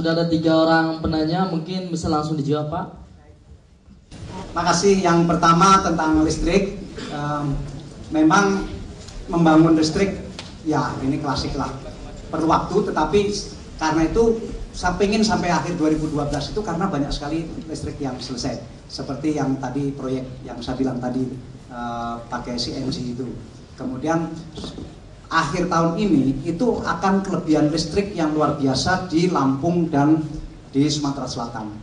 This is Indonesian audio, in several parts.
sudah ada 3 orang penanya, mungkin bisa langsung dijawab, Pak. Makasih. Yang pertama tentang listrik. Memang membangun listrik, ya ini klasik lah. Perlu waktu, tetapi karena itu saya pengen sampai akhir 2012 itu karena banyak sekali listrik yang selesai. Seperti yang tadi proyek yang saya bilang tadi pakai CNG itu. Kemudian akhir tahun ini itu akan kelebihan listrik yang luar biasa di Lampung dan di Sumatera Selatan.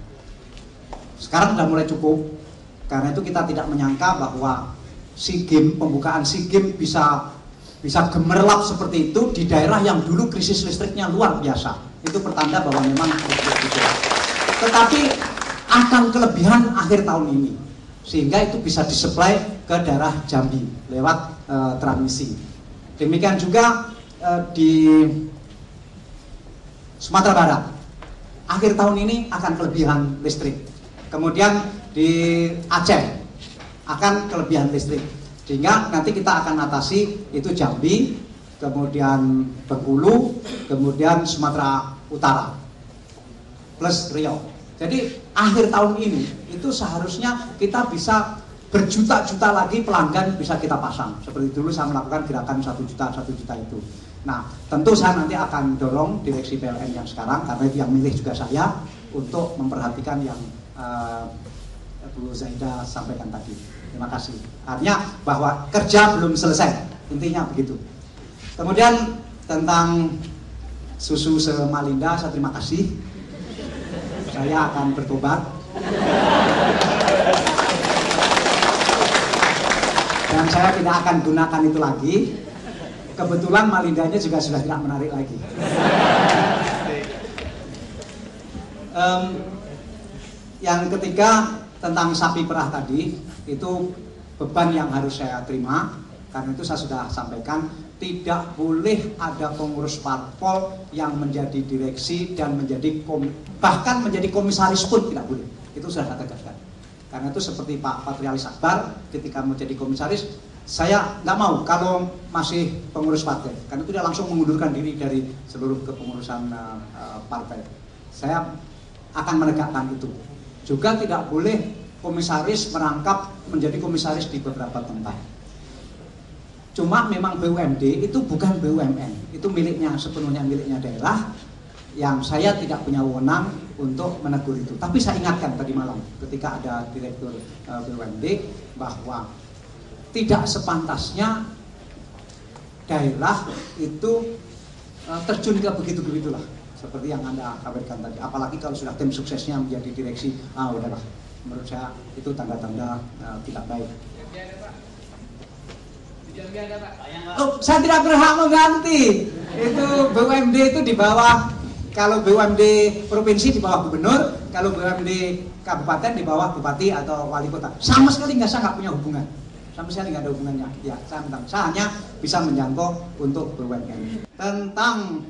Sekarang sudah mulai cukup. Karena itu kita tidak menyangka bahwa SEA Games, pembukaan SEA Games bisa gemerlap seperti itu di daerah yang dulu krisis listriknya luar biasa. Itu pertanda bahwa memang tetapi akan kelebihan akhir tahun ini, sehingga itu bisa disuplai ke daerah Jambi lewat transmisi. Demikian juga di Sumatera Barat akhir tahun ini akan kelebihan listrik. Kemudian di Aceh akan kelebihan listrik, sehingga nanti kita akan atasi itu Jambi, kemudian Bengkulu, kemudian Sumatera Utara plus Riau. Jadi akhir tahun ini itu seharusnya kita bisa berjuta-juta lagi pelanggan bisa kita pasang. Seperti dulu saya melakukan gerakan 1 juta itu. Nah, tentu saya nanti akan dorong direksi PLN yang sekarang, karena itu yang milih juga saya, untuk memperhatikan yang Bu Zaida sampaikan tadi. Terima kasih. Artinya bahwa kerja belum selesai, intinya begitu. Kemudian tentang susu Semalinda, saya terima kasih. Saya akan bertobat. Dan saya tidak akan gunakan itu lagi. Kebetulan Malindanya juga sudah tidak menarik lagi. Yang ketiga tentang sapi perah tadi, itu beban yang harus saya terima. Karena itu saya sudah sampaikan, tidak boleh ada pengurus parpol yang menjadi direksi dan bahkan menjadi komisaris pun tidak boleh. Itu sudah saya tegaskan. Karena itu seperti Pak Patrialis Akbar ketika menjadi komisaris, saya nggak mau kalau masih pengurus partai, karena itu dia langsung mengundurkan diri dari seluruh kepengurusan partai. Saya akan menegakkan itu. Juga tidak boleh komisaris merangkap menjadi komisaris di beberapa tempat. Cuma memang BUMD itu bukan BUMN, itu miliknya, sepenuhnya miliknya daerah, yang saya tidak punya wewenang untuk menegur itu. Tapi saya ingatkan tadi malam ketika ada direktur BUMD bahwa tidak sepantasnya daerah itu terjun ke begitu-begitulah, seperti yang Anda kabarkan tadi. Apalagi kalau sudah tim suksesnya menjadi direksi, udahlah, menurut saya itu tanda-tanda tidak baik. Oh, saya tidak berhak mengganti. Itu BUMD itu di bawah, kalau BUMD provinsi di bawah gubernur, kalau BUMD kabupaten di bawah bupati atau wali kota. Sama sekali saya nggak punya hubungan. Sama sekali nggak ada hubungannya. Ya, saya hanya bisa menjangkau untuk BUMN. Tentang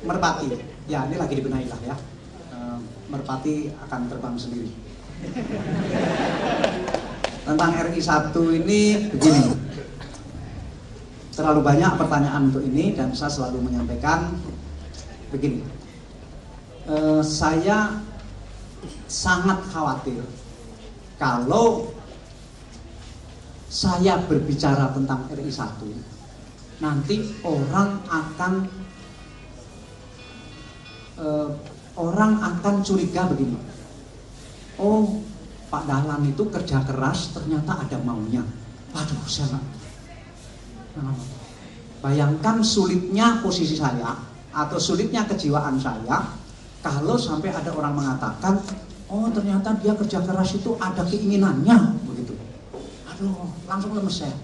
merpati, ya ini lagi dibenahi lah ya. Merpati akan terbang sendiri. Tentang RI1 ini begini, terlalu banyak pertanyaan untuk ini dan saya selalu menyampaikan begini. Saya sangat khawatir kalau saya berbicara tentang RI1, nanti orang akan curiga begini. Oh, Pak Dahlan itu kerja keras, ternyata ada maunya. Waduh, saya bayangkan sulitnya posisi saya atau sulitnya kejiwaan saya kalau sampai ada orang mengatakan, oh ternyata dia kerja keras itu ada keinginannya, begitu. Aduh, langsung lemes saya.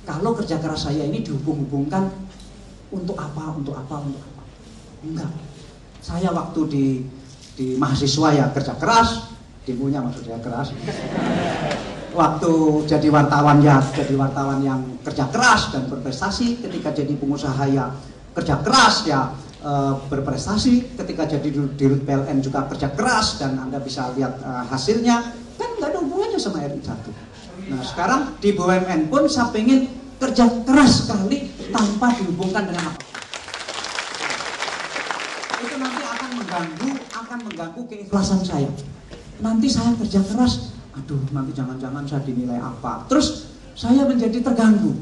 Kalau kerja keras saya ini dihubung-hubungkan untuk apa? Enggak. Saya waktu di mahasiswa ya kerja keras, demonya maksudnya keras. Waktu jadi wartawan ya jadi wartawan yang kerja keras dan berprestasi. Ketika jadi pengusaha ya kerja keras ya berprestasi. Ketika jadi dirut PLN juga kerja keras dan Anda bisa lihat hasilnya. Kan nggak ada hubungannya sama RI1. Nah sekarang di BUMN pun saya pengen kerja keras sekali tanpa dihubungkan dengan apa. akan mengganggu keikhlasan saya. Nanti saya kerja keras, aduh nanti jangan-jangan saya dinilai apa. Terus saya menjadi terganggu.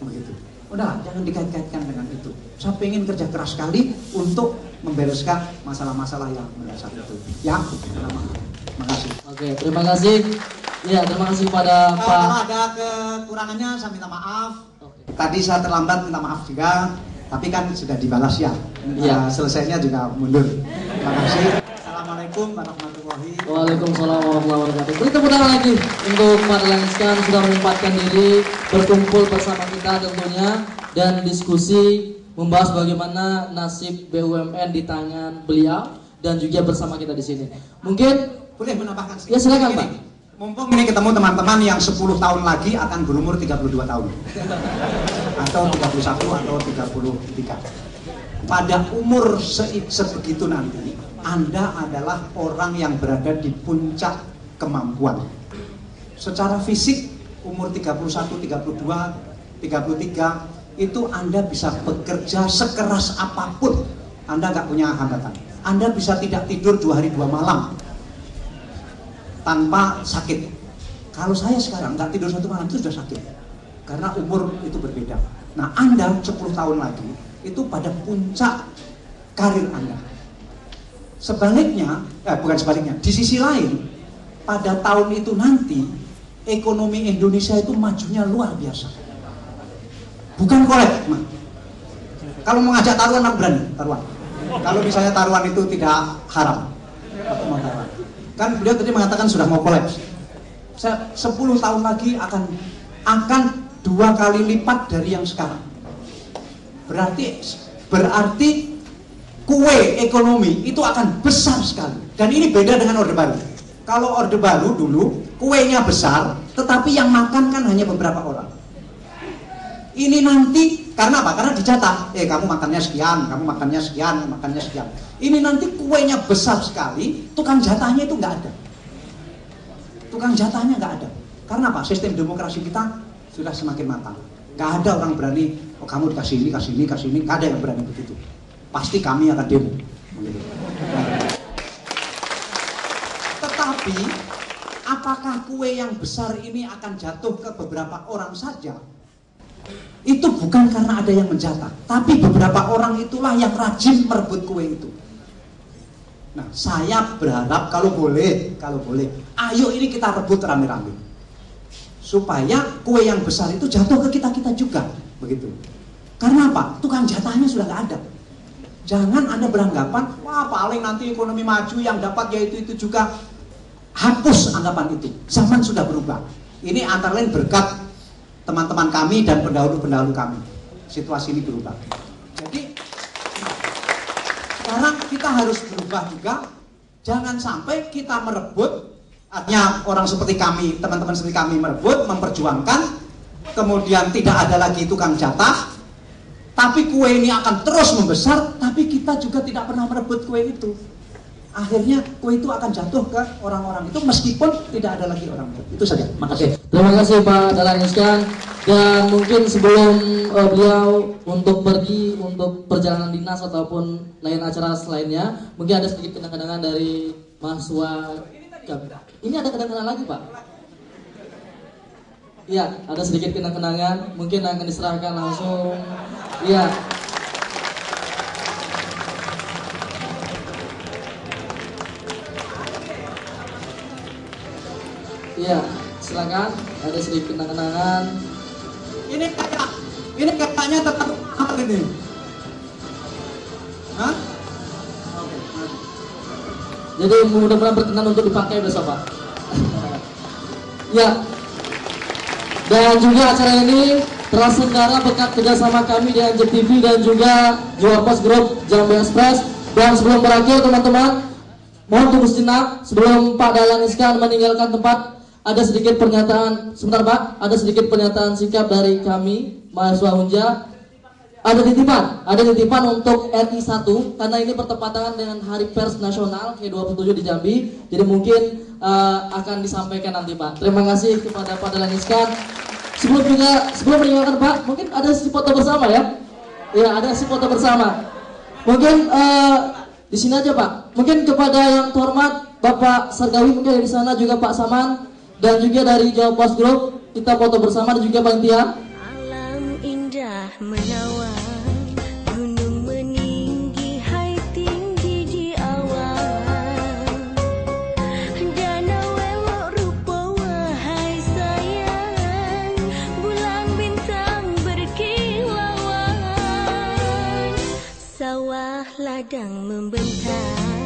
Begitu. Udah, jangan dikait-kaitkan dengan itu. Saya pengen kerja keras sekali untuk membereskan masalah-masalah yang mendasar itu. Ya, terima kasih. Oke, terima kasih. Ya, terima kasih kepada Pak. Kalau ada kekurangannya saya minta maaf. Tadi saya terlambat, minta maaf juga. Tapi kan sudah dibalas ya. Ya. Selesainya juga mundur. Terima kasih. Assalamualaikum warahmatullahi wabarakatuh. Waalaikumsalam warahmatullahi wabarakatuh. Beri tepuk tangan lagi untuk Pak Dahlan Iskan sudah menyempatkan diri berkumpul bersama kita tentunya dan diskusi membahas bagaimana nasib BUMN di tangan beliau dan juga bersama kita di sini. Mungkin boleh menambahkan sedikit? Ya silakan Pak. Mumpung ini ketemu teman-teman yang 10 tahun lagi akan berumur 32 tahun atau 31 atau 33. Pada umur sebegitu nanti Anda adalah orang yang berada di puncak kemampuan. Secara fisik umur 31, 32, 33 itu Anda bisa bekerja sekeras apapun. Anda nggak punya hambatan. Anda bisa tidak tidur 2 hari 2 malam tanpa sakit. Kalau saya sekarang nggak tidur 1 malam itu sudah sakit karena umur itu berbeda. Nah Anda 10 tahun lagi itu pada puncak karir Anda. Sebaliknya, bukan sebaliknya, di sisi lain pada tahun itu nanti ekonomi Indonesia itu majunya luar biasa. Bukan kolek, mah. Kalau mau ngajak taruhan aku berani, taruhan. Kalau misalnya taruhan itu tidak haram, aku mau taruhan. Kan beliau tadi mengatakan sudah mau kolaps. 10 tahun lagi akan 2 kali lipat dari yang sekarang. Berarti kue ekonomi itu akan besar sekali. Dan ini beda dengan Orde Baru. Kalau Orde Baru dulu kuenya besar, tetapi yang makan kan hanya beberapa orang. Ini nanti karena apa? Karena dicatat. Kamu makannya sekian, kamu makannya sekian, kamu makannya sekian. Ini nanti kuenya besar sekali, tukang jatahnya itu nggak ada. Tukang jatahnya nggak ada. Karena apa? Sistem demokrasi kita sudah semakin matang. Nggak ada orang berani, oh kamu dikasih ini, kasih ini, kasih ini. Nggak ada yang berani begitu. Pasti kami akan demo. Tetapi, apakah kue yang besar ini akan jatuh ke beberapa orang saja? Itu bukan karena ada yang menjatah, tapi beberapa orang itulah yang rajin merebut kue itu. Nah, saya berharap kalau boleh, ayo ini kita rebut rame-rame, supaya kue yang besar itu jatuh ke kita juga, begitu. Karena apa? Tukang jatahnya sudah nggak ada. Jangan Anda beranggapan, wah paling nanti ekonomi maju yang dapat yaitu itu juga. Hapus anggapan itu. Zaman sudah berubah. Ini antara lain berkat teman-teman kami dan pendahulu-pendahulu kami. Situasi ini berubah. Jadi sekarang kita harus berubah juga. Jangan sampai kita merebut, artinya orang seperti kami, teman-teman seperti kami merebut, memperjuangkan, kemudian tidak ada lagi tukang jatah, tapi kue ini akan terus membesar, tapi kita juga tidak pernah merebut kue itu. Akhirnya kue itu akan jatuh ke orang-orang itu meskipun tidak ada lagi orang itu. Itu saja. Makasih. Terima kasih Pak Dahlan Iskan. Dan mungkin sebelum beliau untuk pergi untuk perjalanan dinas ataupun lain acara selainnya, mungkin ada sedikit kenang-kenangan dari mahasiswa. Ini ada kenang-kenangan lagi Pak? Iya, ada sedikit kenang-kenangan. Mungkin akan diserahkan langsung. Iya. Iya, silakan. Ada sedikit kenang-kenangan. Ini kayaknya tetap mahal ini. Hah? Oke. Jadi mudah-mudahan berkenan untuk dipakai besok Pak. Ya. Dan juga acara ini terselenggara berkat kerjasama kami di Anjir TV dan juga Juarpos Group Jambi Express. Dan sebelum berakhir teman-teman, mohon tunggu sejenak sebelum Pak Dahlan Iskan meninggalkan tempat. Ada sedikit pernyataan, sebentar Pak, ada sedikit pernyataan sikap dari kami, mahasiswa Unja. Ada titipan untuk RI 1, karena ini bertepatan dengan Hari Pers Nasional ke-27 di Jambi. Jadi mungkin akan disampaikan nanti Pak. Terima kasih kepada Pak Dahlan Iskan. Sebelum meninggalkan Pak, mungkin ada si foto bersama ya? Ya, ada si foto bersama. Mungkin Di sini aja Pak. Mungkin kepada yang terhormat Bapak Sargawi mungkin dari sana juga Pak Saman dan juga dari Jawa Post Group kita foto bersama dan juga panitia. Alam indah menawan, gunung meninggi, hai tinggi di awan. Danau elok rupa wahai sayang, bulan bintang berkilauan. Sawah ladang membentang,